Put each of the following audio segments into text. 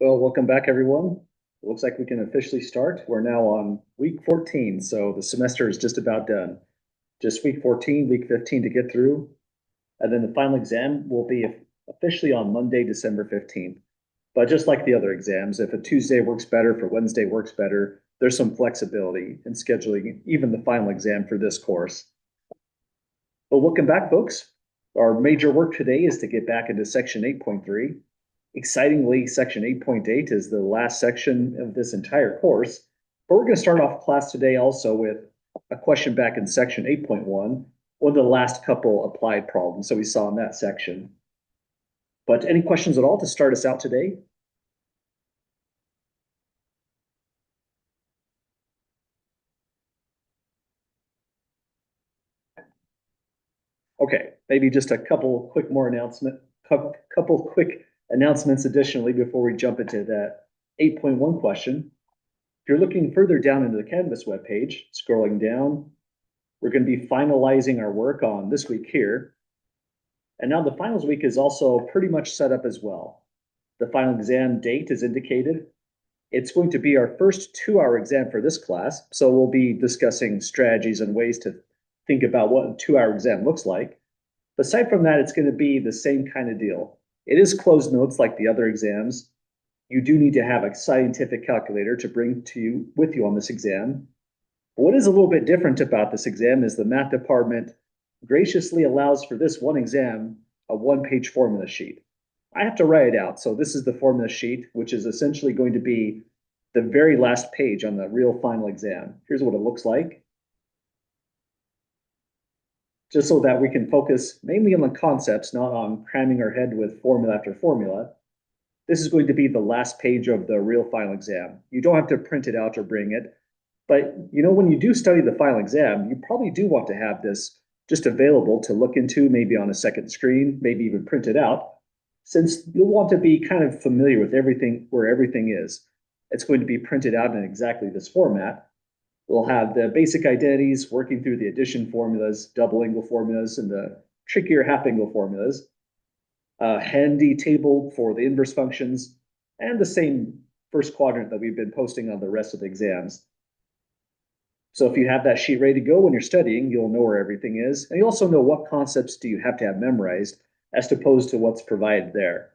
Well, welcome back, everyone. It looks like we can officially start. We're now on week 14, so the semester is just about done. Just week 14, week 15 to get through, and then the final exam will be officially on Monday, December 15th. But just like the other exams, if a Tuesday works better, if a Wednesday works better, there's some flexibility in scheduling even the final exam for this course. Well, welcome back, folks. Our major work today is to get back into section 8.3. Excitingly, section 8.8 is the last section of this entire course. But we're going to start off class today also with a question back in section 8.1, one of the last couple applied problems that we saw in that section. But any questions at all to start us out today? Okay, maybe just a couple quick announcements additionally before we jump into that 8.1 question. If you're looking further down into the Canvas webpage, scrolling down, we're going to be finalizing our work on this week here. And now the finals week is also pretty much set up as well. The final exam date is indicated. It's going to be our first 2-hour exam for this class. So we'll be discussing strategies and ways to think about what a 2-hour exam looks like. But aside from that, it's going to be the same kind of deal. It is closed notes like the other exams. You do need to have a scientific calculator to bring to you with you on this exam. What is a little bit different about this exam is the math department graciously allows for this one exam a one-page formula sheet. I have to write it out. So this is the formula sheet, which is essentially going to be the very last page on the real final exam. Here's what it looks like. Just so that we can focus mainly on the concepts, not on cramming our head with formula after formula. This is going to be the last page of the real final exam. You don't have to print it out or bring it. But when you do study the final exam, you probably do want to have this just available to look into, maybe on a second screen, maybe even print it out, since you'll want to be kind of familiar with everything, where everything is. It's going to be printed out in exactly this format. We'll have the basic identities working through the addition formulas, double angle formulas, and the trickier half angle formulas, a handy table for the inverse functions, and the same first quadrant that we've been posting on the rest of the exams. So if you have that sheet ready to go when you're studying, you'll know where everything is. And you also know what concepts do you have to have memorized as opposed to what's provided there.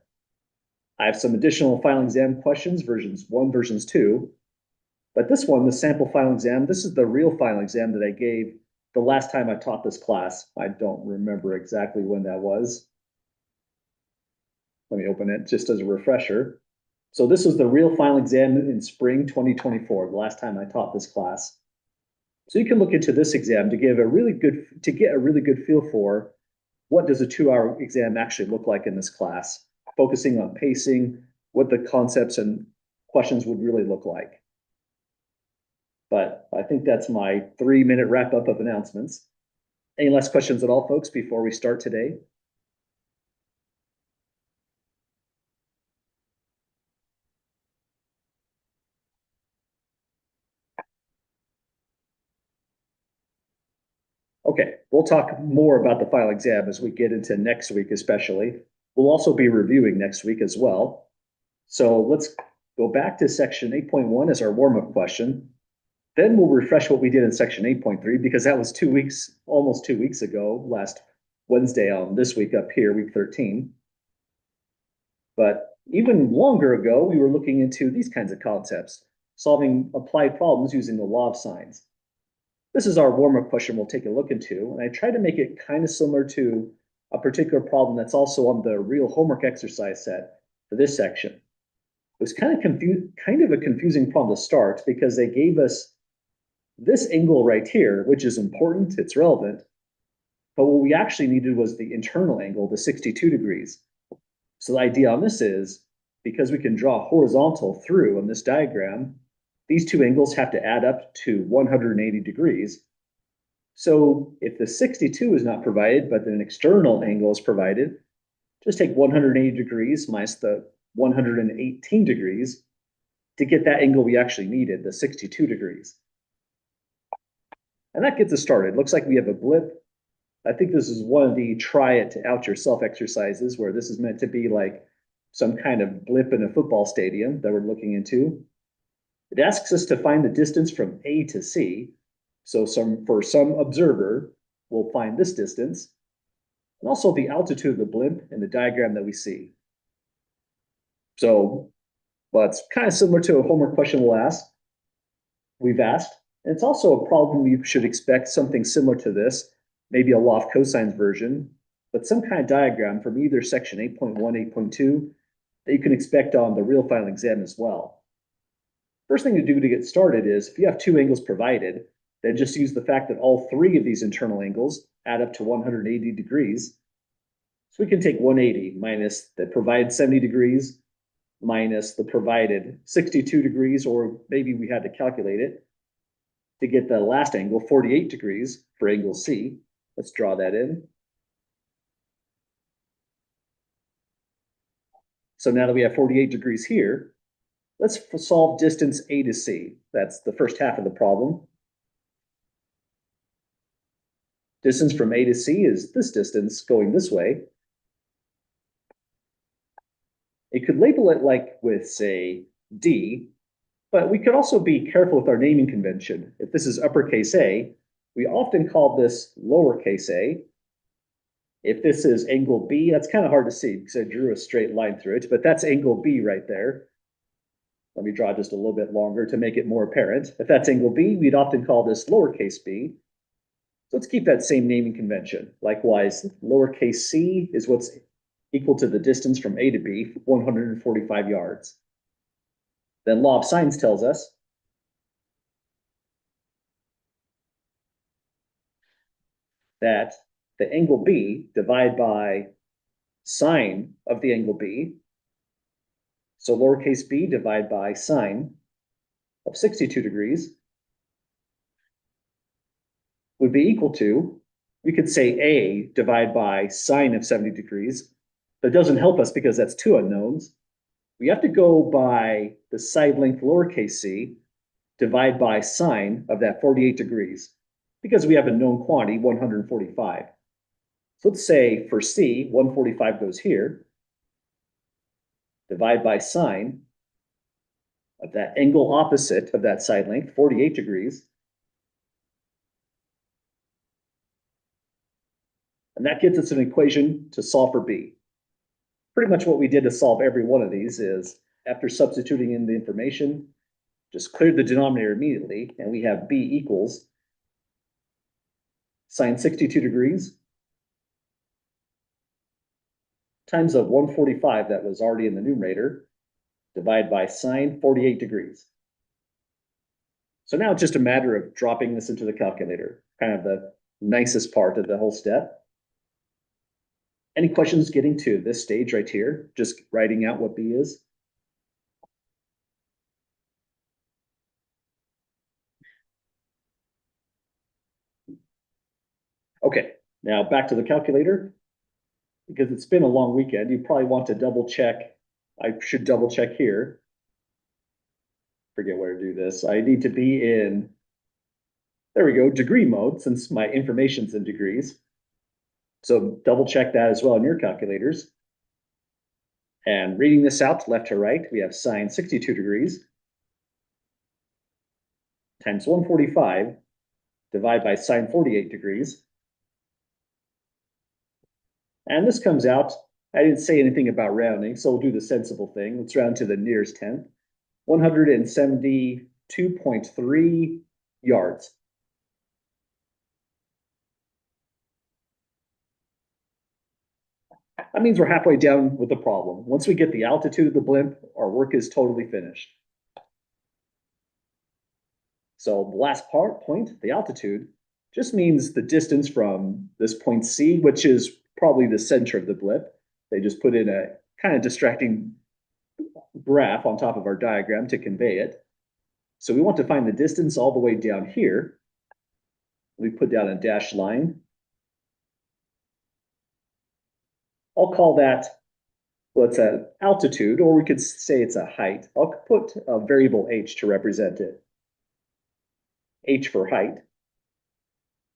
I have some additional final exam questions, versions 1, versions 2. But this one, the sample final exam, this is the real final exam that I gave the last time I taught this class. I don't remember exactly when that was. Let me open it just as a refresher. So this was the real final exam in spring 2024, the last time I taught this class. So you can look into this exam to get a really good feel for what does a 2-hour exam actually look like in this class, focusing on pacing, what the concepts and questions would really look like. But I think that's my 3-minute wrap up of announcements. Any last questions at all, folks, before we start today? Okay, we'll talk more about the final exam as we get into next week, especially. We'll also be reviewing next week as well. So let's go back to section 8.1 as our warm-up question. Then we'll refresh what we did in section 8.3 because that was 2 weeks, almost 2 weeks ago, last Wednesday on this week up here, week 13. But even longer ago, we were looking into these kinds of concepts, solving applied problems using the law of sines. This is our warm-up question we'll take a look into, and I try to make it kind of similar to a particular problem that's also on the real homework exercise set for this section. It was kind of a confusing problem to start because they gave us this angle right here, which is important, it's relevant, but what we actually needed was the internal angle, the 62 degrees. So the idea on this is, because we can draw horizontal through on this diagram, these two angles have to add up to 180 degrees. So if the 62 is not provided, but an external angle is provided, just take 180 degrees minus the 118 degrees to get that angle we actually needed, the 62 degrees. And that gets us started. Looks like we have a blip. I think this is one of the try it out yourself exercises where this is meant to be like some kind of blip in a football stadium that we're looking into. It asks us to find the distance from A to C. So for some observer, we'll find this distance, and also the altitude of the blimp in the diagram that we see. So, well, it's kind of similar to a homework question we've asked. And it's also a problem you should expect something similar to this, maybe a law of cosines version, but some kind of diagram from either section 8.1, 8.2 that you can expect on the real final exam as well. First thing to do to get started is, if you have two angles provided, then just use the fact that all three of these internal angles add up to 180 degrees. So we can take 180 minus the provided 70 degrees minus the provided 62 degrees, or maybe we had to calculate it to get the last angle, 48 degrees for angle C. Let's draw that in. So now that we have 48 degrees here, let's solve distance A to C. That's the first half of the problem. Distance from A to C is this distance going this way. It could label it like with, say, D, but we could also be careful with our naming convention. If this is uppercase A, we often call this lowercase a. If this is angle B, that's kind of hard to see because I drew a straight line through it, but that's angle B right there. Let me draw just a little bit longer to make it more apparent. If that's angle B, we'd often call this lowercase b. So let's keep that same naming convention. Likewise, lowercase c is what's equal to the distance from A to B, 145 yards. Then law of sines tells us that the angle B divided by sine of the angle B, so lowercase b divided by sine of 62 degrees would be equal to, we could say A divided by sine of 70 degrees. That doesn't help us because that's two unknowns. We have to go by the side length lowercase c divided by sine of that 48 degrees because we have a known quantity, 145. So let's say for C, 145 goes here, divide by sine of that angle opposite of that side length, 48 degrees. And that gets us an equation to solve for B. Pretty much what we did to solve every one of these is, after substituting in the information, just cleared the denominator immediately, and we have B equals sine 62 degrees times the 145 that was already in the numerator, divided by sine 48 degrees. So now it's just a matter of dropping this into the calculator, kind of the nicest part of the whole step. Any questions getting to this stage right here? Just writing out what B is? Okay, now back to the calculator. Because it's been a long weekend, you probably want to double check. I should double check here. Forget where to do this. I need to be in, there we go, degree mode, since my information's in degrees. So double check that as well in your calculators. And reading this out left to right, we have sine 62 degrees times 145 divided by sine 48 degrees. And this comes out, I didn't say anything about rounding, so we'll do the sensible thing. Let's round to the nearest tenth. 172.3 yards. That means we're halfway down with the problem. Once we get the altitude of the blimp, our work is totally finished. So the last point, the altitude, just means the distance from this point C, which is probably the center of the blip. They just put in a kind of distracting graph on top of our diagram to convey it. So we want to find the distance all the way down here. We put down a dashed line. I'll call that, well, it's an altitude, or we could say it's a height. I'll put a variable h to represent it. H for height.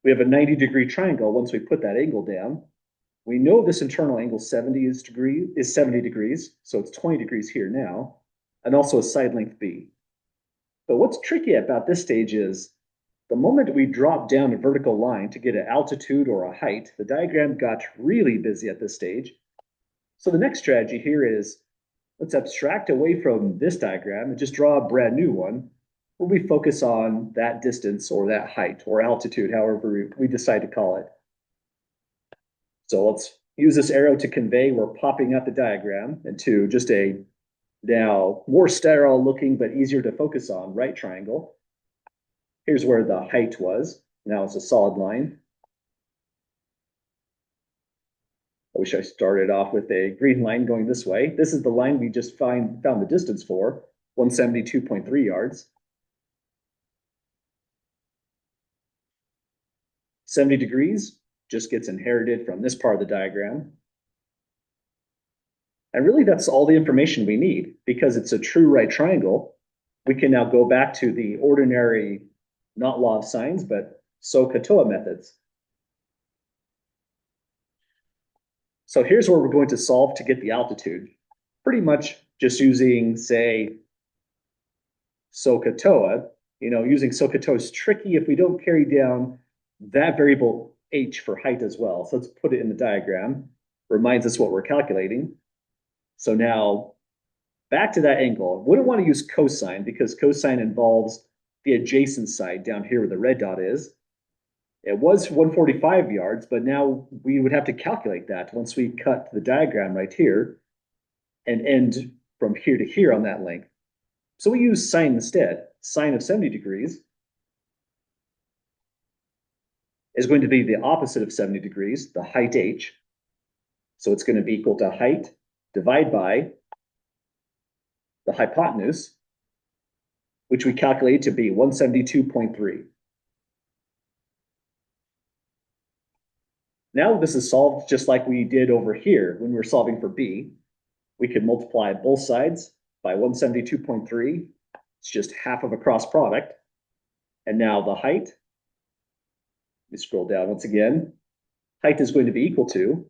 We have a 90-degree triangle once we put that angle down. We know this internal angle 70 degrees, so it's 20 degrees here now, and also a side length B. But what's tricky about this stage is the moment we drop down a vertical line to get an altitude or a height, the diagram got really busy at this stage. So the next strategy here is let's abstract away from this diagram and just draw a brand new one where we focus on that distance or that height or altitude, however we decide to call it. So let's use this arrow to convey we're popping up the diagram into just a now more sterile looking but easier to focus on right triangle. Here's where the height was. Now it's a solid line. I wish I started off with a green line going this way. This is the line we just found the distance for, 172.3 yards. 70 degrees just gets inherited from this part of the diagram. And really that's all the information we need because it's a true right triangle. We can now go back to the ordinary, not law of sines, but SOHCAHTOA methods. So here's where we're going to solve to get the altitude. Pretty much just using, say, SOHCAHTOA. Using SOHCAHTOA is tricky if we don't carry down that variable h for height as well. So let's put it in the diagram. Reminds us what we're calculating. So now back to that angle. Wouldn't want to use cosine because cosine involves the adjacent side down here where the red dot is. It was 145 yards, but now we would have to calculate that once we cut the diagram right here and end from here to here on that length. So we use sine instead. Sine of 70 degrees is going to be the opposite of 70 degrees, the height h. So it's going to be equal to height divided by the hypotenuse, which we calculate to be 172.3. Now this is solved just like we did over here when we were solving for B. We could multiply both sides by 172.3. It's just half of a cross product. And now the height, let me scroll down once again. Height is going to be equal to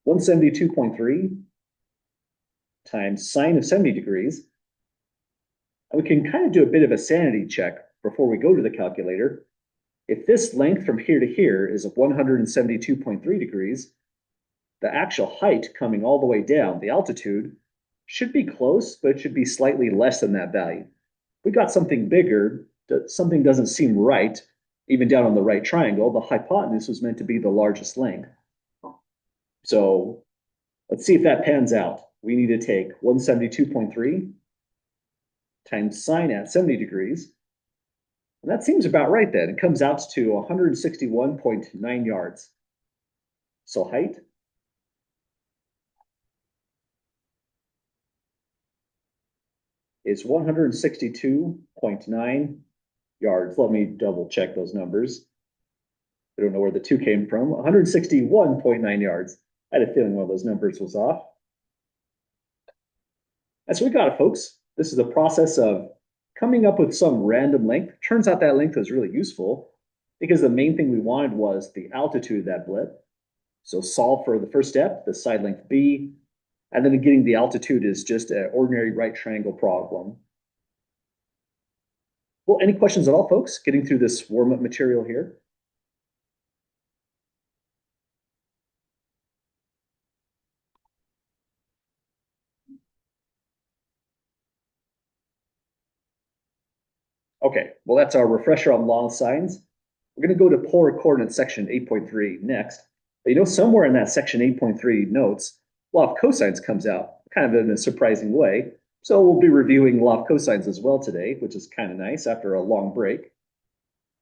172.3 times sine of 70 degrees. And we can kind of do a bit of a sanity check before we go to the calculator. If this length from here to here is 172.3 degrees, the actual height coming all the way down, the altitude, should be close, but it should be slightly less than that value. We got something bigger, something doesn't seem right, even down on the right triangle. The hypotenuse was meant to be the largest length. So let's see if that pans out. We need to take 172.3 times sine at 70 degrees. And that seems about right then. It comes out to 161.9 yards. So height is 162.9 yards. Let me double check those numbers. I don't know where the 2 came from. 161.9 yards. I had a feeling one of those numbers was off. And so we got it, folks. This is a process of coming up with some random length. Turns out that length was really useful because the main thing we wanted was the altitude of that blip. So solve for the first step, the side length B, and then getting the altitude is just an ordinary right triangle problem. Well, any questions at all, folks? Getting through this warm-up material here? Okay, well, that's our refresher on law of sines. We're going to go to polar coordinates section 8.3 next. But somewhere in that section 8.3 notes, law of cosines comes out kind of in a surprising way. So we'll be reviewing law of cosines as well today, which is kind of nice after a long break.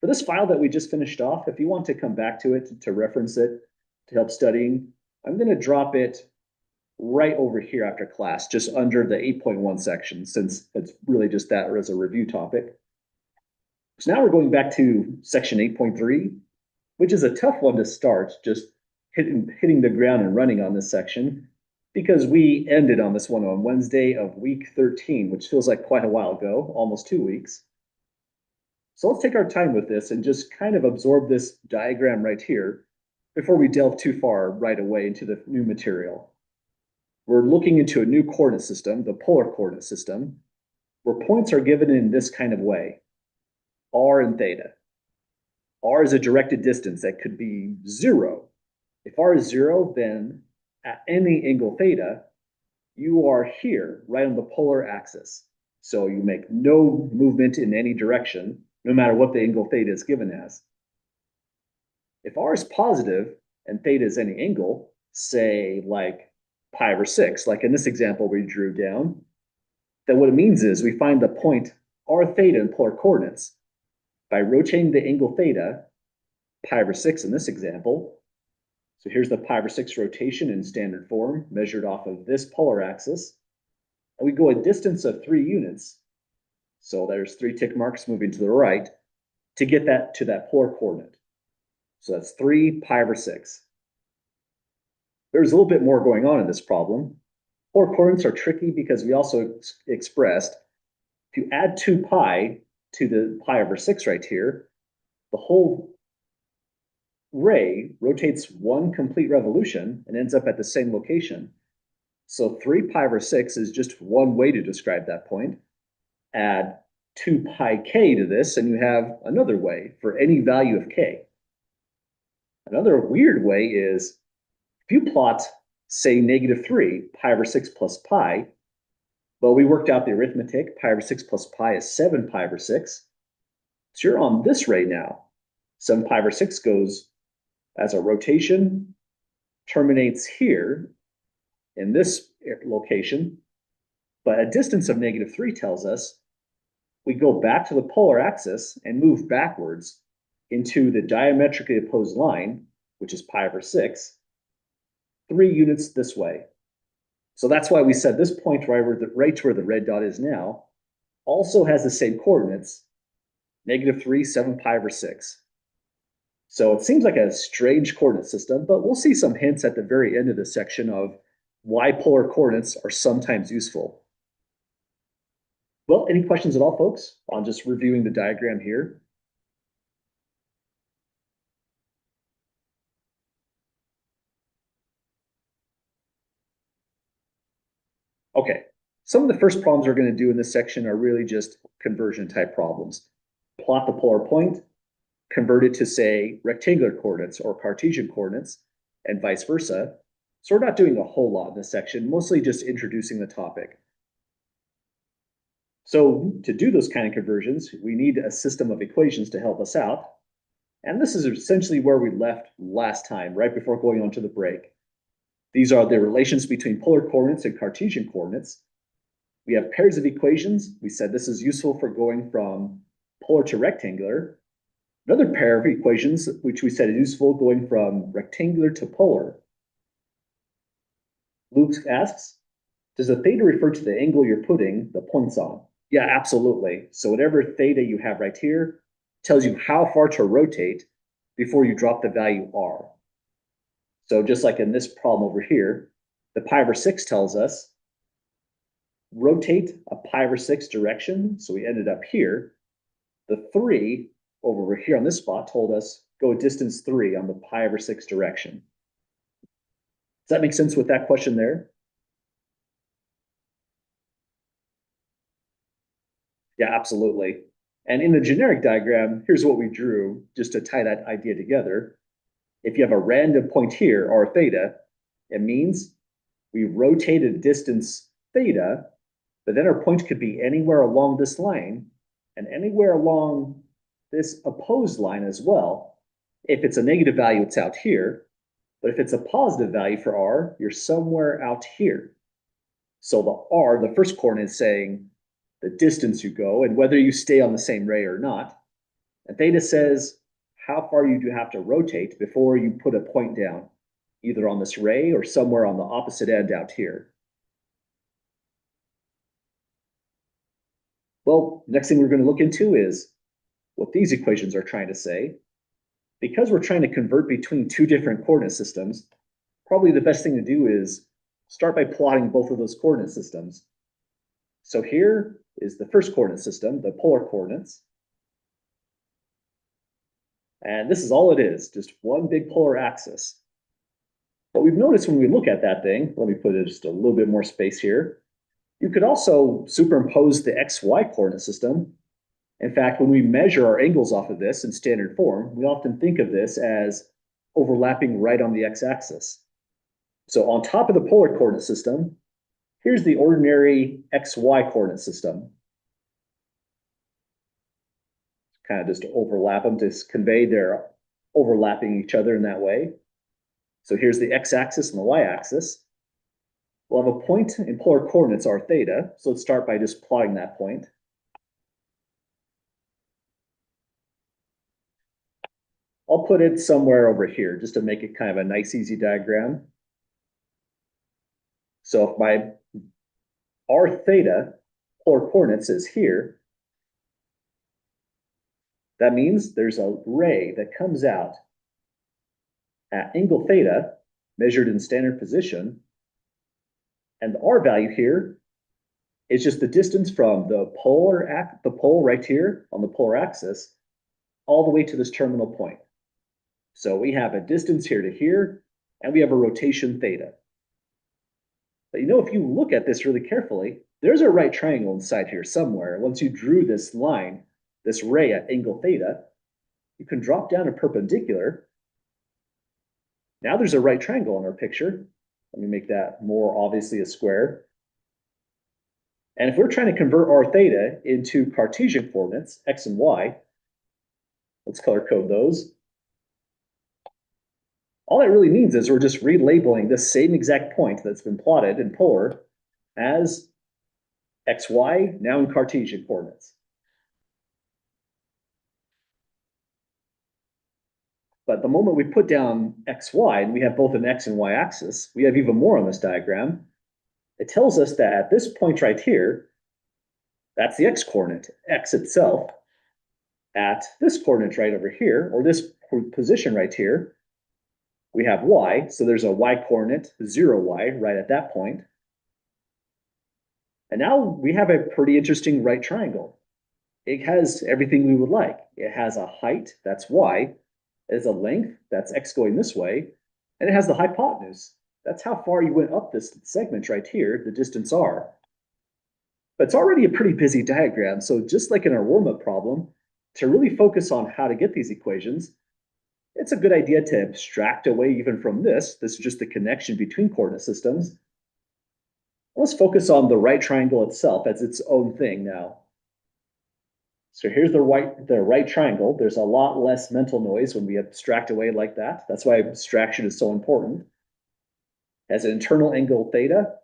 For this file that we just finished off, if you want to come back to it to reference it, to help studying, I'm going to drop it right over here after class, just under the 8.1 section, since it's really just that as a review topic. So now we're going back to section 8.3, which is a tough one to start, just hitting the ground and running on this section, because we ended on this one on Wednesday of week 13, which feels like quite a while ago, almost 2 weeks. So let's take our time with this and just kind of absorb this diagram right here before we delve too far right away into the new material. We're looking into a new coordinate system, the polar coordinate system, where points are given in this kind of way, r and theta. R is a directed distance that could be 0. If r is 0, then at any angle theta, you are here, right on the polar axis. So you make no movement in any direction, no matter what the angle theta is given as. If r is positive and theta is any angle, say like pi/6, like in this example we drew down, then what it means is we find the point r theta in polar coordinates by rotating the angle theta, pi/6 in this example. So here's the pi/6 rotation in standard form, measured off of this polar axis. And we go a distance of 3 units. So there's 3 tick marks moving to the right to get that to that polar coordinate. So that's 3 pi/6. There's a little bit more going on in this problem. Polar coordinates are tricky because we also expressed if you add 2 pi to the pi/6 right here, the whole ray rotates 1 complete revolution and ends up at the same location. So 3 pi/6 is just one way to describe that point. Add 2 pi k to this, and you have another way for any value of k. Another weird way is if you plot, say, -3 pi/6 plus pi, well, we worked out the arithmetic. Pi/6 plus pi is 7 pi/6. So you're on this ray now. 7 pi/6 goes as a rotation, terminates here in this location, but a distance of -3 tells us we go back to the polar axis and move backwards into the diametrically opposed line, which is pi/6, 3 units this way. So that's why we said this point right where the red dot is now also has the same coordinates, -3, 7 pi/6. So it seems like a strange coordinate system, but we'll see some hints at the very end of this section of why polar coordinates are sometimes useful. Well, any questions at all, folks, on just reviewing the diagram here? Okay, some of the first problems we're going to do in this section are really just conversion type problems. Plot the polar point, convert it to, say, rectangular coordinates or Cartesian coordinates, and vice versa. So we're not doing a whole lot in this section, mostly just introducing the topic. So to do those kind of conversions, we need a system of equations to help us out. And this is essentially where we left last time, right before going on to the break. These are the relations between polar coordinates and Cartesian coordinates. We have pairs of equations. We said this is useful for going from polar to rectangular. Another pair of equations, which we said is useful going from rectangular to polar. Luke asks, does the theta refer to the angle you're putting the points on? Yeah, absolutely. So whatever theta you have right here tells you how far to rotate before you drop the value r. So just like in this problem over here, the pi/6 tells us rotate a pi/6 direction. So we ended up here. The 3 over here on this spot told us go a distance 3 on the pi/6 direction. Does that make sense with that question there? Yeah, absolutely. And in the generic diagram, here's what we drew just to tie that idea together. If you have a random point here, r theta, it means we rotated distance theta, but then our point could be anywhere along this line and anywhere along this opposed line as well. If it's a negative value, it's out here. But if it's a positive value for r, you're somewhere out here. So the r, the first coordinate, is saying the distance you go and whether you stay on the same ray or not. And theta says how far you do have to rotate before you put a point down, either on this ray or somewhere on the opposite end out here. Well, next thing we're going to look into is what these equations are trying to say. Because we're trying to convert between 2 different coordinate systems, probably the best thing to do is start by plotting both of those coordinate systems. So here is the first coordinate system, the polar coordinates. And this is all it is, just one big polar axis. But we've noticed when we look at that thing, let me put it just a little bit more space here. You could also superimpose the XY coordinate system. In fact, when we measure our angles off of this in standard form, we often think of this as overlapping right on the x-axis. So on top of the polar coordinate system, here's the ordinary XY coordinate system. Kind of just overlap them to convey they're overlapping each other in that way. So here's the x-axis and the y-axis. We'll have a point in polar coordinates r theta. So let's start by just plotting that point. I'll put it somewhere over here just to make it kind of a nice, easy diagram. So if my r theta polar coordinates is here, that means there's a ray that comes out at angle theta measured in standard position. And the r value here is just the distance from the pole right here on the polar axis all the way to this terminal point. So we have a distance here to here, and we have a rotation theta. But if you look at this really carefully, there's a right triangle inside here somewhere. Once you drew this line, this ray at angle theta, you can drop down a perpendicular. Now there's a right triangle in our picture. Let me make that more obviously a square. And if we're trying to convert r theta into Cartesian coordinates, x and y, let's color code those. All that really means is we're just relabeling this same exact point that's been plotted in polar as xy, now in Cartesian coordinates. But the moment we put down xy, and we have both an x and y axis, we have even more on this diagram. It tells us that at this point right here, that's the x coordinate, x itself. At this coordinate right over here, or this position right here, we have y, so there's a y coordinate, 0y, right at that point. And now we have a pretty interesting right triangle. It has everything we would like. It has a height, that's y. It has a length, that's x going this way. And it has the hypotenuse. That's how far you went up this segment right here, the distance r. But it's already a pretty busy diagram, so just like in our warm-up problem, to really focus on how to get these equations, it's a good idea to abstract away even from this. This is just the connection between coordinate systems. Let's focus on the right triangle itself as its own thing now. So here's the right triangle. There's a lot less mental noise when we abstract away like that. That's why abstraction is so important. It has an internal angle theta.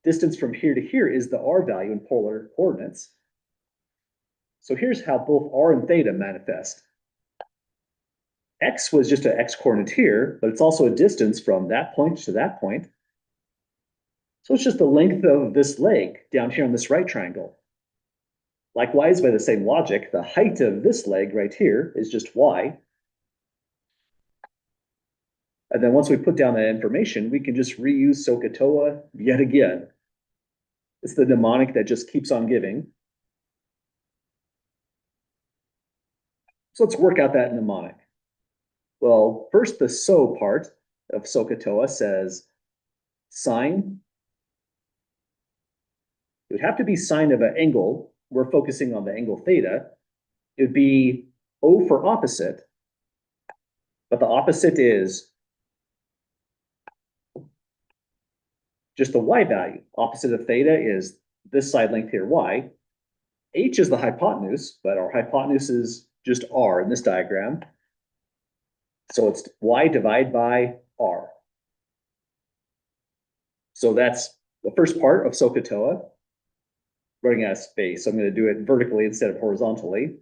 Distance from here to here is the r value in polar coordinates. So here's how both r and theta manifest. X was just an x coordinate here, but it's also a distance from that point to that point. So it's just the length of this leg down here on this right triangle. Likewise, by the same logic, the height of this leg right here is just y. And then once we put down that information, we can just reuse SOHCAHTOA yet again. It's the mnemonic that just keeps on giving. So let's work out that mnemonic. Well, first the so part of SOHCAHTOA says sine. It would have to be sine of an angle. We're focusing on the angle theta. It would be O for opposite, but the opposite is just the y value. Opposite of theta is this side length here, y. H is the hypotenuse, but our hypotenuse is just r in this diagram. So it's y divided by r. So that's the first part of SOHCAHTOA. Running out of space, so I'm going to do it vertically instead of horizontally.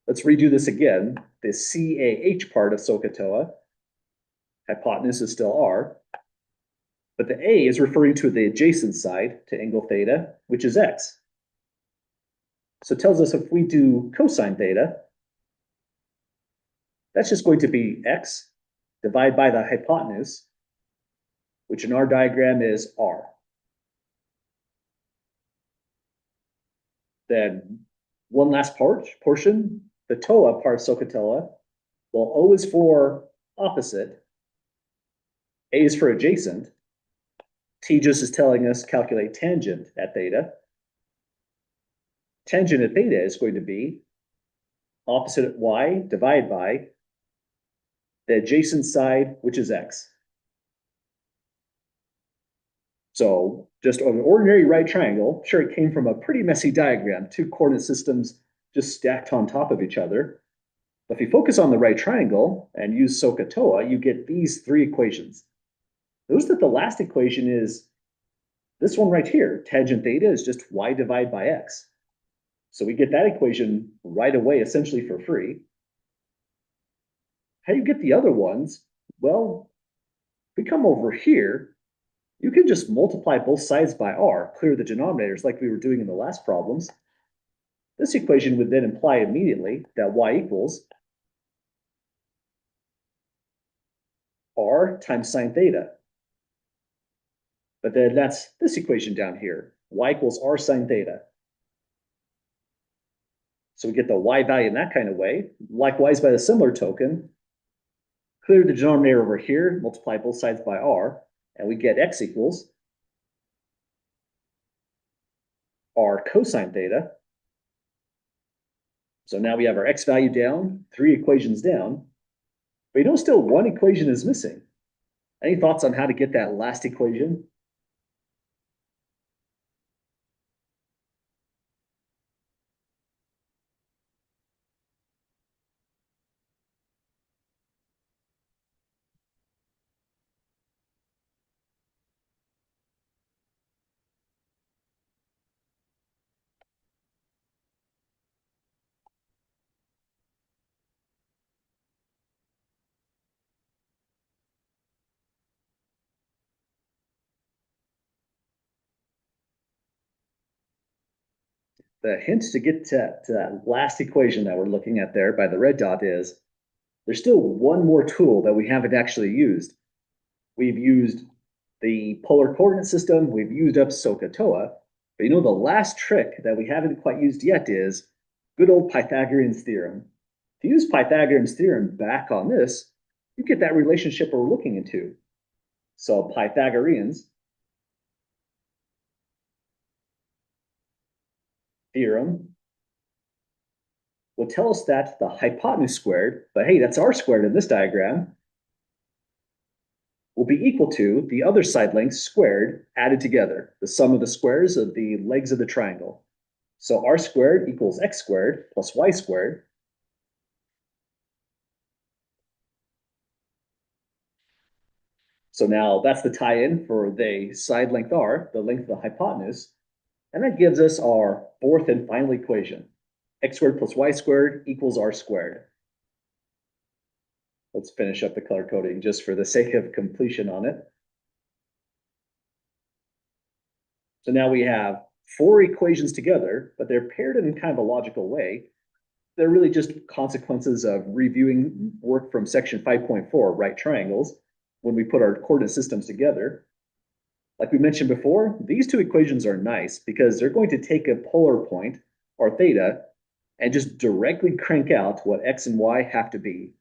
Let's redo this again. The CAH part of SOHCAHTOA. Hypotenuse is still r. But the A is referring to the adjacent side to angle theta, which is x. So it tells us if we do cosine theta, that's just going to be x divided by the hypotenuse, which in our diagram is r. Then one last portion, the TOA part of SOHCAHTOA, Well, O is for opposite, A is for adjacent, T just is telling us calculate tangent at theta. Tangent at theta is going to be opposite at y divided by the adjacent side, which is x. So just an ordinary right triangle, sure, it came from a pretty messy diagram, two coordinate systems just stacked on top of each other. But if you focus on the right triangle and use SOHCAHTOA, you get these three equations. Notice that the last equation is this one right here. Tangent theta is just y divided by x. So we get that equation right away, essentially for free. How do you get the other ones? Well, if we come over here, you can just multiply both sides by r, clear the denominators like we were doing in the last problems. This equation would then imply immediately that y equals r times sine theta. But then that's this equation down here, y equals r sine theta. So we get the y value in that kind of way. Likewise, by the similar token, clear the denominator over here, multiply both sides by r, and we get x equals r cosine theta. So now we have our x value down, three equations down, but you know still one equation is missing. Any thoughts on how to get that last equation? The hint to get to that last equation that we're looking at there by the red dot is there's still one more tool that we haven't actually used. We've used the polar coordinate system, we've used up SOHCAHTOA, but you know the last trick that we haven't quite used yet is good old Pythagorean's theorem. To use Pythagorean's theorem back on this, you get that relationship we're looking into. So Pythagorean's theorem will tell us that the hypotenuse squared, but hey, that's r squared in this diagram, will be equal to the other side lengths squared added together, the sum of the squares of the legs of the triangle. So r squared equals x squared plus y squared. So now that's the tie-in for the side length r, the length of the hypotenuse, and that gives us our fourth and final equation. X squared plus y squared equals r squared. Let's finish up the color coding just for the sake of completion on it. So now we have four equations together, but they're paired in kind of a logical way. They're really just consequences of reviewing work from section 5.4, right triangles, when we put our coordinate systems together. Like we mentioned before, these two equations are nice because they're going to take a polar point, or theta, and just directly crank out what x and y have to be.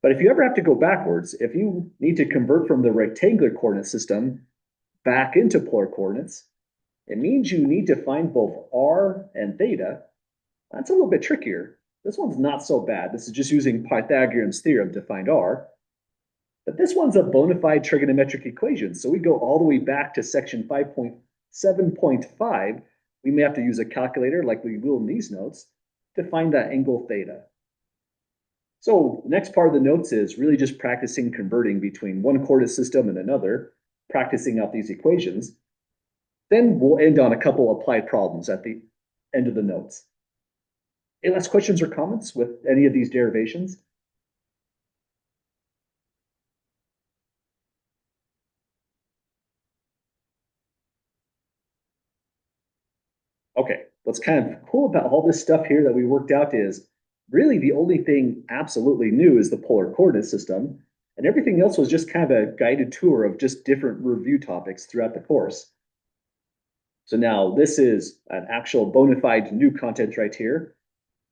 But if you ever have to go backwards, if you need to convert from the rectangular coordinate system back into polar coordinates, it means you need to find both r and theta. That's a little bit trickier. This one's not so bad. This is just using Pythagorean's theorem to find r. But this one's a bona fide trigonometric equation. So we go all the way back to section 5.7.5. We may have to use a calculator like we will in these notes to find that angle theta. So the next part of the notes is really just practicing converting between one coordinate system and another, practicing out these equations. Then we'll end on a couple applied problems at the end of the notes. Any last questions or comments with any of these derivations? Okay, what's kind of cool about all this stuff here that we worked out is really the only thing absolutely new is the polar coordinate system, and everything else was just kind of a guided tour of just different review topics throughout the course. So now this is an actual bona fide new content right here.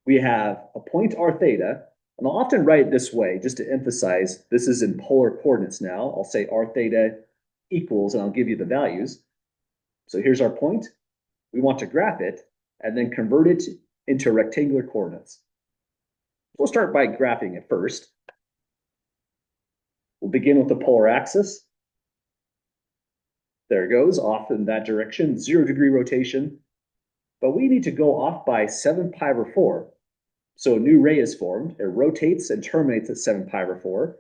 We have a point r theta, And I'll often write it this way, just to emphasize, this is in polar coordinates now. I'll say r theta equals, and I'll give you the values. So here's our point. We want to graph it and then convert it into rectangular coordinates. We'll start by graphing it first. We'll begin with the polar axis. There it goes, off in that direction, 0-degree rotation. But we need to go off by 7 pi over 4. So a new ray is formed. It rotates and terminates at 7 pi over 4.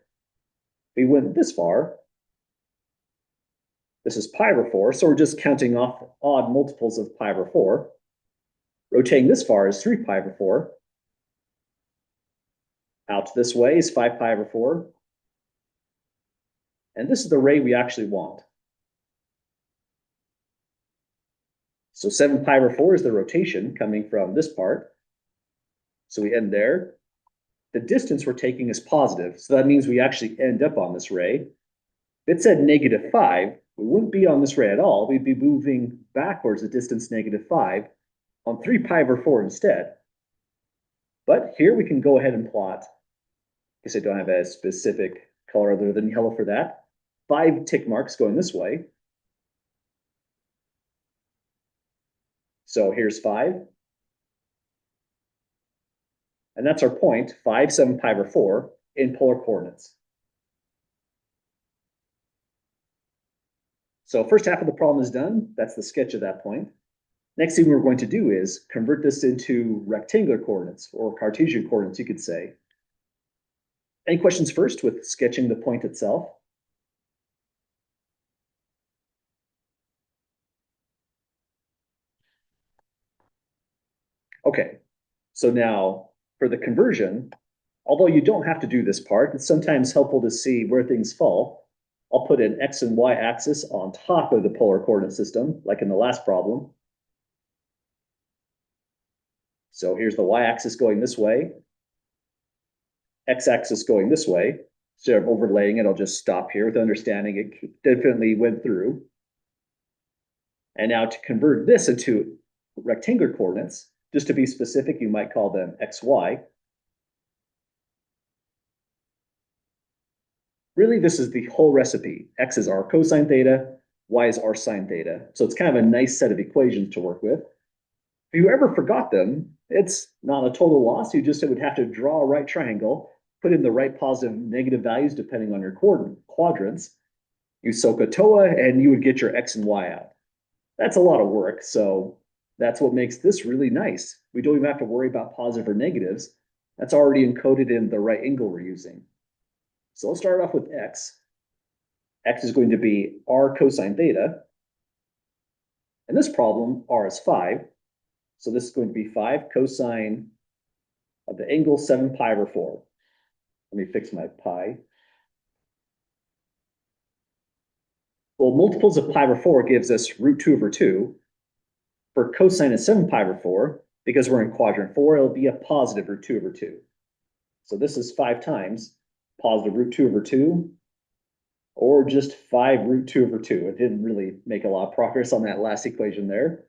We went this far. This is pi over 4, so we're just counting off odd multiples of pi over 4. Rotating this far is 3 pi over 4. Out this way is 5 pi over 4. And this is the ray we actually want. So 7 pi over 4 is the rotation coming from this part. So we end there. The distance we're taking is positive, so that means we actually end up on this ray. If it said -5, we wouldn't be on this ray at all. We'd be moving backwards the distance -5 on 3 pi over 4 instead. But here we can go ahead and plot. I guess I don't have a specific color other than yellow for that. 5 tick marks going this way. So here's 5. And that's our point, 5, 7 pi over 4 in polar coordinates. So first half of the problem is done. That's the sketch of that point. Next thing we're going to do is convert this into rectangular coordinates, or Cartesian coordinates, you could say. Any questions first with sketching the point itself? Okay, so now for the conversion, although you don't have to do this part, it's sometimes helpful to see where things fall. I'll put an x and y axis on top of the polar coordinate system, like in the last problem. So here's the y-axis going this way, x-axis going this way. Instead of overlaying it, I'll just stop here with understanding it definitely went through. And now to convert this into rectangular coordinates, just to be specific, you might call them xy. Really, this is the whole recipe. X is r cosine theta, y is r sine theta. So it's kind of a nice set of equations to work with. If you ever forgot them, it's not a total loss. You just would have to draw a right triangle, put in the right positive and negative values depending on your quadrants. Use SOHCAHTOA, and you would get your x and y out. That's a lot of work, so that's what makes this really nice. We don't even have to worry about positive or negatives. That's already encoded in the right angle we're using. So let's start off with x. X is going to be r cosine theta. In this problem, r is 5. So this is going to be 5 cosine of the angle 7 pi over 4. Let me fix my pi. Well, multiples of pi over 4 gives us root 2 over 2. For cosine of 7 pi over 4, because we're in quadrant 4, it'll be a positive root 2 over 2. So this is 5 times positive root 2 over 2, or just 5 root 2 over 2. It didn't really make a lot of progress on that last equation there.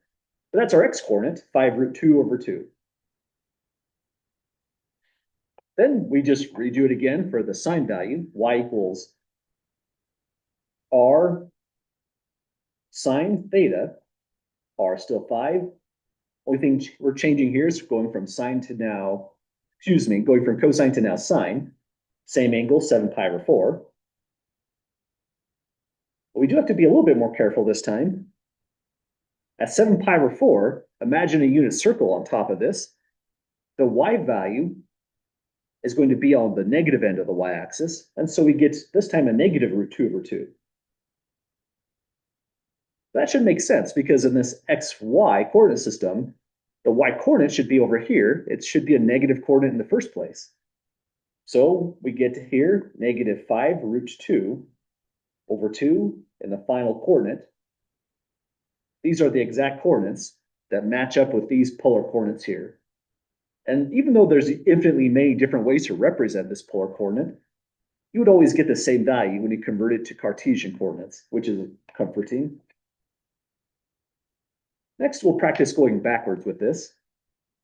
But that's our x-coordinate, 5 root 2 over 2. Then we just redo it again for the sine value. Y equals r sine theta. R is still 5. Only thing we're changing here is going from sine to now, going from cosine to now sine. Same angle, 7 pi over 4. But we do have to be a little bit more careful this time. At 7 pi over 4, imagine a unit circle on top of this. The y value is going to be on the negative end of the y-axis, and so we get this time a negative root 2 over 2. That should make sense because in this xy coordinate system, the y-coordinate should be over here. It should be a negative coordinate in the first place. So we get here, negative 5 root 2 over 2 in the final coordinate. These are the exact coordinates that match up with these polar coordinates here. And even though there's infinitely many different ways to represent this polar coordinate, you would always get the same value when you convert it to Cartesian coordinates, which is comforting. Next, we'll practice going backwards with this.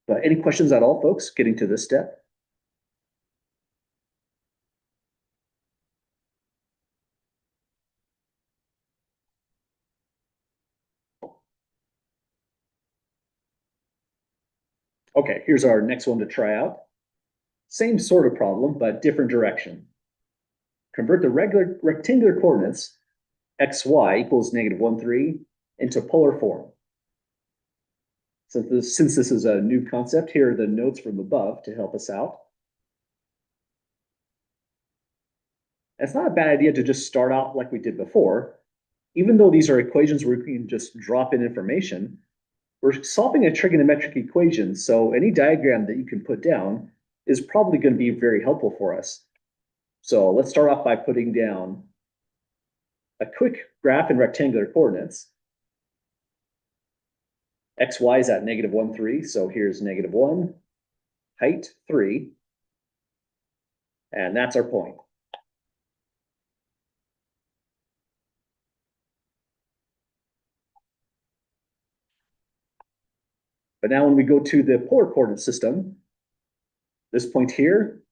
But any questions at all, folks, getting to this step? Okay, here's our next one to try out. Same sort of problem, but different direction. Convert the regular rectangular coordinates xy equals -1, 3 into polar form. Since this is a new concept, here are the notes from above to help us out. It's not a bad idea to just start out like we did before. Even though these are equations where we can just drop in information, we're solving a trigonometric equation, so any diagram that you can put down is probably going to be very helpful for us. So let's start off by putting down a quick graph in rectangular coordinates. XY is at -1, 3, so here's -1, height 3, and that's our point. But now when we go to the polar coordinate system, this point here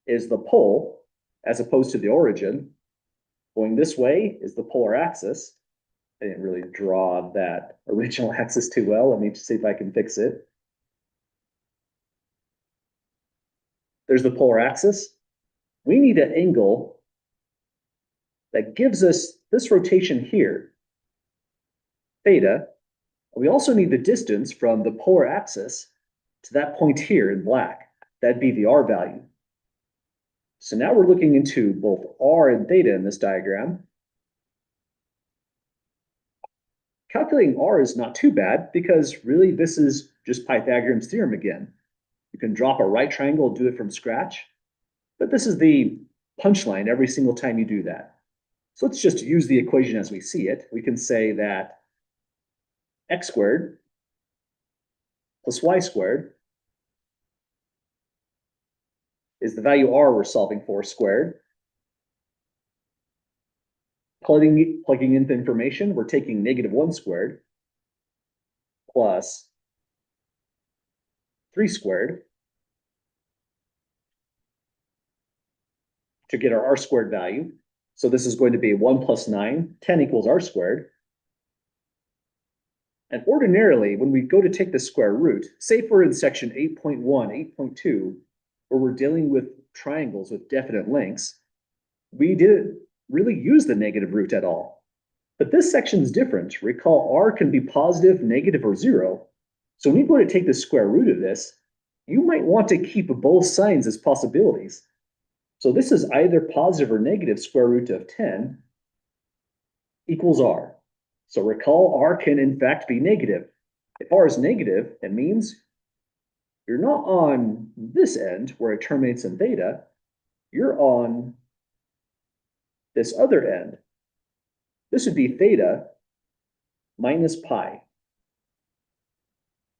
is the pole as opposed to the origin. Going this way is the polar axis. I didn't really draw that original axis too well. Let me see if I can fix it. There's the polar axis. We need an angle that gives us this rotation here, theta. We also need the distance from the polar axis to that point here in black. That'd be the r value. So now we're looking into both r and theta in this diagram. Calculating r is not too bad because really this is just Pythagorean's theorem again. You can drop a right triangle, do it from scratch, but this is the punchline every single time you do that. So let's just use the equation as we see it. We can say that x squared plus y squared is the value r we're solving for squared. Plugging in the information, we're taking -1 squared plus 3 squared to get our r squared value. So this is going to be 1 plus 9, 10 equals r squared. And ordinarily, when we go to take the square root, say if we're in section 8.1, 8.2, where we're dealing with triangles with definite lengths, we didn't really use the negative root at all. But this section is different. Recall r can be positive, negative, or 0. So when you go to take the square root of this, you might want to keep both signs as possibilities. So this is either positive or negative square root of 10 equals r. So recall r can in fact be negative. If r is negative, it means you're not on this end where it terminates in theta, you're on this other end. This would be theta minus pi.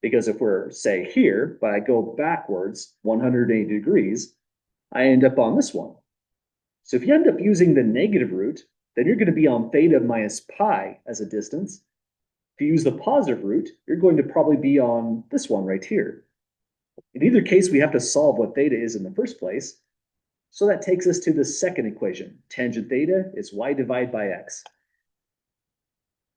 Because if we're, say, here, but I go backwards 180 degrees, I end up on this one. So if you end up using the negative root, then you're going to be on theta minus pi as a distance. If you use the positive root, you're going to probably be on this one right here. In either case, we have to solve what theta is in the first place. So that takes us to the second equation. Tangent theta is y divided by x.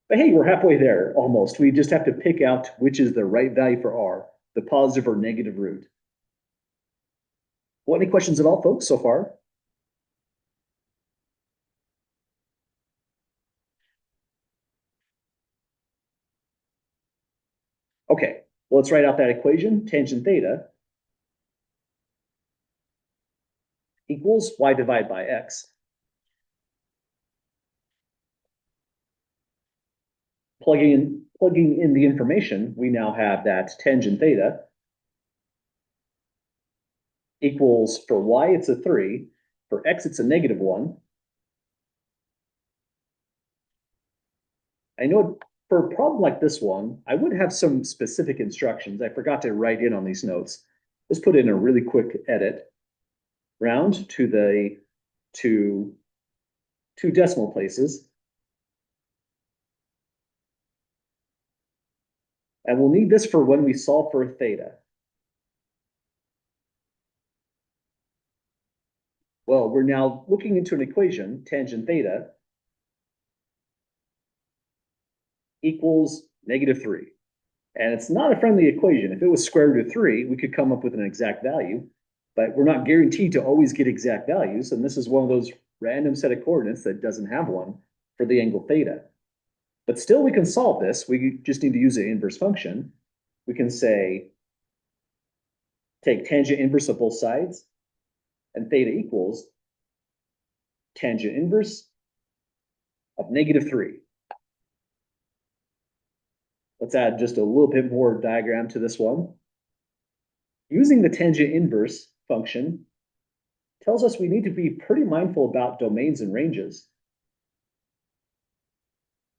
But hey, we're halfway there, almost. We just have to pick out which is the right value for r, the positive or negative root. Well, any questions at all, folks, so far? Okay, well, let's write out that equation. Tangent theta equals y divided by x. Plugging in the information, we now have that tangent theta equals, for y, it's a 3. For x, it's a -1. I know for a problem like this one, I would have some specific instructions. I forgot to write in on these notes. Let's put in a really quick edit. Round to the two decimal places. And we'll need this for when we solve for theta. Well, we're now looking into an equation, tangent theta equals -3. And it's not a friendly equation. If it was square root of 3, we could come up with an exact value, but we're not guaranteed to always get exact values. And this is one of those random set of coordinates that doesn't have one for the angle theta. But still, we can solve this. We just need to use an inverse function. We can say, take tangent inverse of both sides, and theta equals tangent inverse of -3. Let's add just a little bit more diagram to this one. Using the tangent inverse function tells us we need to be pretty mindful about domains and ranges.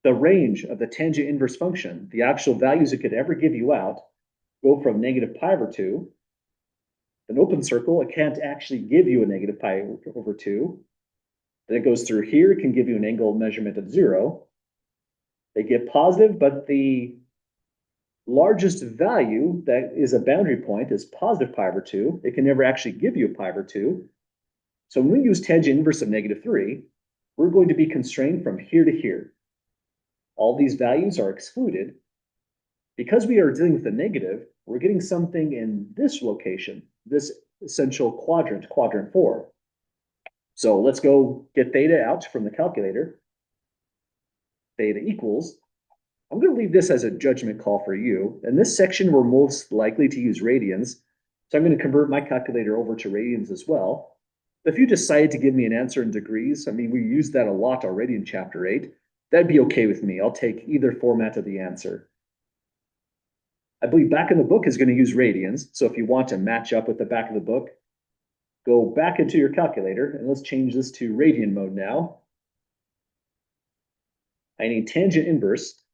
The range of the tangent inverse function, the actual values it could ever give you out, go from -π/2. An open circle, it can't actually give you a -π/2. Then it goes through here, it can give you an angle measurement of 0. They get positive, but the largest value that is a boundary point is +π/2. It can never actually give you a π/2. So when we use tangent inverse of -3, we're going to be constrained from here to here. All these values are excluded. Because we are dealing with a negative, we're getting something in this location, this essential quadrant, quadrant 4. So let's go get theta out from the calculator. Theta equals, I'm going to leave this as a judgment call for you. In this section, we're most likely to use radians. So I'm going to convert my calculator over to radians as well. If you decide to give me an answer in degrees, I mean, we used that a lot already in chapter 8. That'd be okay with me. I'll take either format of the answer. I believe back in the book is going to use radians. So if you want to match up with the back of the book, go back into your calculator and let's change this to radian mode now. I need tangent inverse.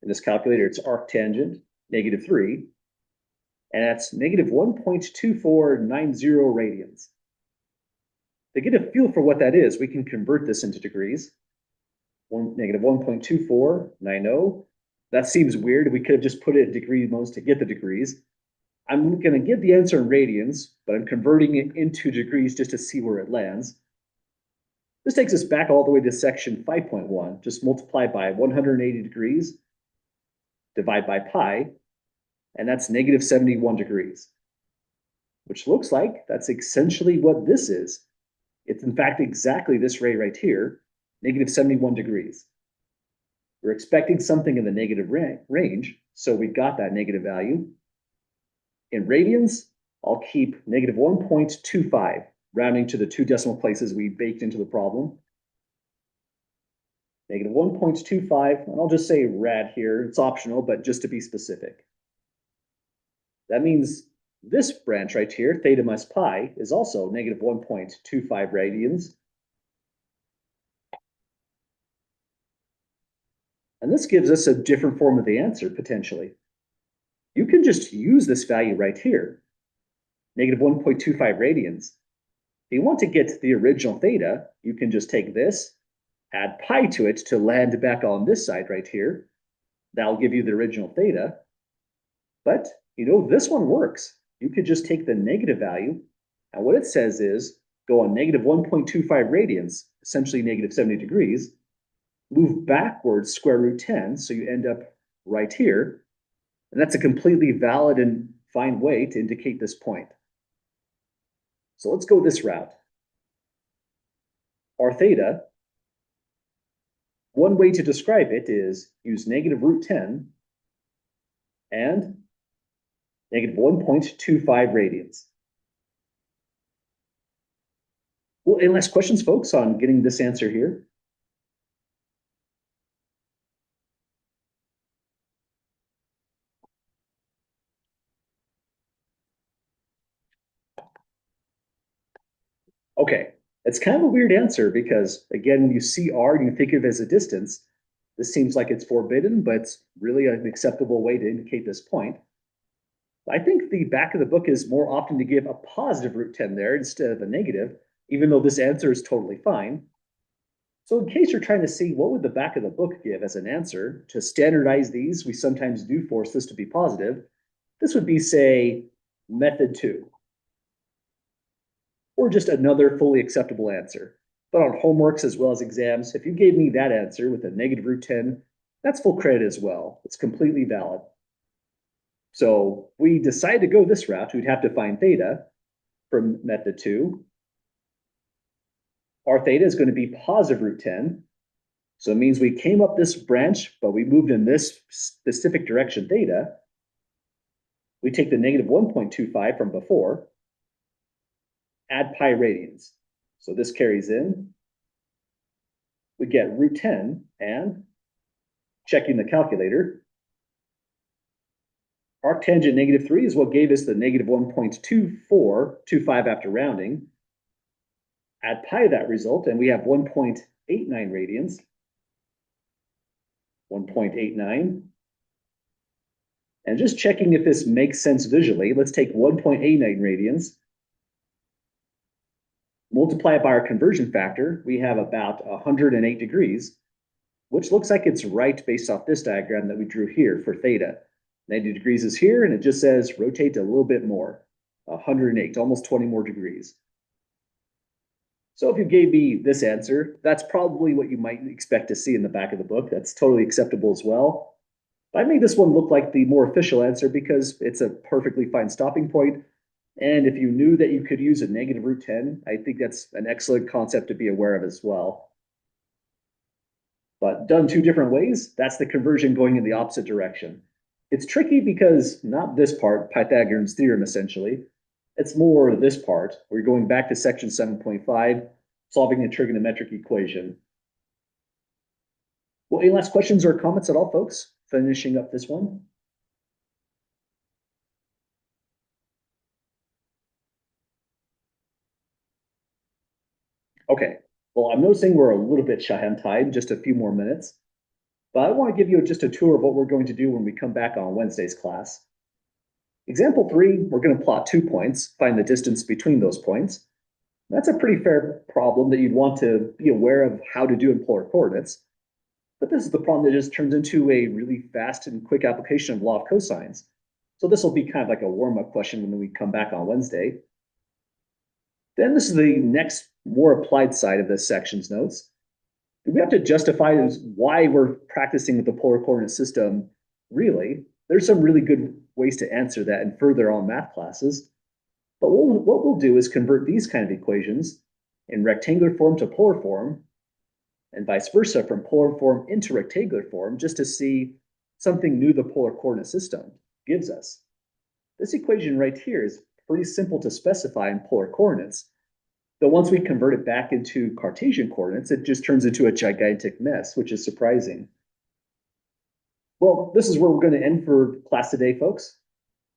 In this calculator, it's arctangent, -3. And that's -1.2490 radians. To get a feel for what that is, we can convert this into degrees. -1.2490. That seems weird. We could have just put it in degree modes to get the degrees. I'm going to get the answer in radians, but I'm converting it into degrees just to see where it lands. This takes us back all the way to section 5.1. Just multiply by 180 degrees, divide by pi, and that's -71 degrees, which looks like that's essentially what this is. It's in fact exactly this ray right here, -71 degrees. We're expecting something in the negative range, so we got that negative value. In radians, I'll keep -1.25, rounding to the 2 decimal places we baked into the problem. -1.25, and I'll just say rad here. It's optional, but just to be specific. That means this branch right here, theta minus pi, is also -1.25 radians. And this gives us a different form of the answer, potentially. You can just use this value right here, -1.25 radians. If you want to get the original theta, you can just take this, add pi to it to land back on this side right here. That'll give you the original theta. But, you know, this one works. You could just take the negative value, and what it says is, go on -1.25 radians, essentially -70 degrees, move backwards square root 10, so you end up right here. And that's a completely valid and fine way to indicate this point. So let's go this route. Our theta, one way to describe it is use -√10 and -1.25 radians. Well, any last questions, folks, on getting this answer here? Okay, it's kind of a weird answer because, again, when you see r and you think of it as a distance, this seems like it's forbidden, but it's really an acceptable way to indicate this point. I think the back of the book is more often to give a positive √10 there instead of a negative, even though this answer is totally fine. So in case you're trying to see what would the back of the book give as an answer, to standardize these, we sometimes do force this to be positive. This would be, say, method 2. Or just another fully acceptable answer. But on homeworks as well as exams, if you gave me that answer with a -√10 That's full credit as well. It's completely valid. So we decide to go this route, we'd have to find theta from method 2. Our theta is going to be positive root 10. So it means we came up this branch, but we moved in this specific direction theta. We take the negative 1.25 from before, add pi radians. So this carries in. We get root 10, and checking the calculator, arctangent negative 3 is what gave us the negative 1.2425 after rounding. Add pi to that result, and we have 1.89 radians. 1.89. And just checking if this makes sense visually, let's take 1.89 radians, multiply it by our conversion factor, we have about 108 degrees, which looks like it's right based off this diagram that we drew here for theta. 90 degrees is here, and it just says rotate a little bit more, 108, almost 20 more degrees. So if you gave me this answer, that's probably what you might expect to see in the back of the book. That's totally acceptable as well. I made this one look like the more official answer because it's a perfectly fine stopping point. And if you knew that you could use a negative root 10, I think that's an excellent concept to be aware of as well. But done two different ways, that's the conversion going in the opposite direction. It's tricky because not this part, Pythagorean's theorem essentially, it's more this part. We're going back to section 7.5, solving a trigonometric equation. Well, any last questions or comments at all, folks? Finishing up this one. Okay, well, I'm noticing we're a little bit shy on time, just a few more minutes. But I want to give you just a tour of what we're going to do when we come back on Wednesday's class. Example 3, we're going to plot 2 points, find the distance between those points. That's a pretty fair problem that you'd want to be aware of how to do in polar coordinates. But this is the problem that just turns into a really fast and quick application of law of cosines. So this will be kind of like a warm-up question when we come back on Wednesday. Then this is the next more applied side of this section's notes. We have to justify why we're practicing with the polar coordinate system, really. There's some really good ways to answer that in further on math classes. But what we'll do is convert these kind of equations in rectangular form to polar form, and vice versa from polar form into rectangular form, just to see something new the polar coordinate system gives us. This equation right here is pretty simple to specify in polar coordinates. Though once we convert it back into Cartesian coordinates, it just turns into a gigantic mess, which is surprising. Well, this is where we're going to end for class today, folks.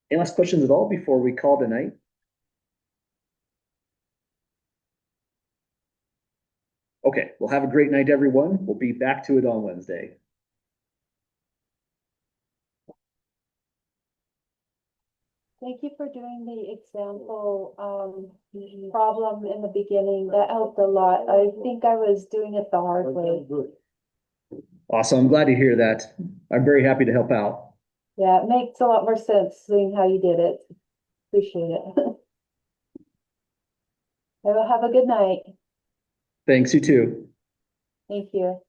Any last questions at all before we call tonight? Okay, well, have a great night, everyone. We'll be back to it on Wednesday. Thank you for doing the example problem in the beginning. That helped a lot. I think I was doing it the hard way. Awesome. I'm glad to hear that. I'm very happy to help out. Yeah, it makes a lot more sense seeing how you did it. Appreciate it. Have a good night. Thanks, you too. Thank you.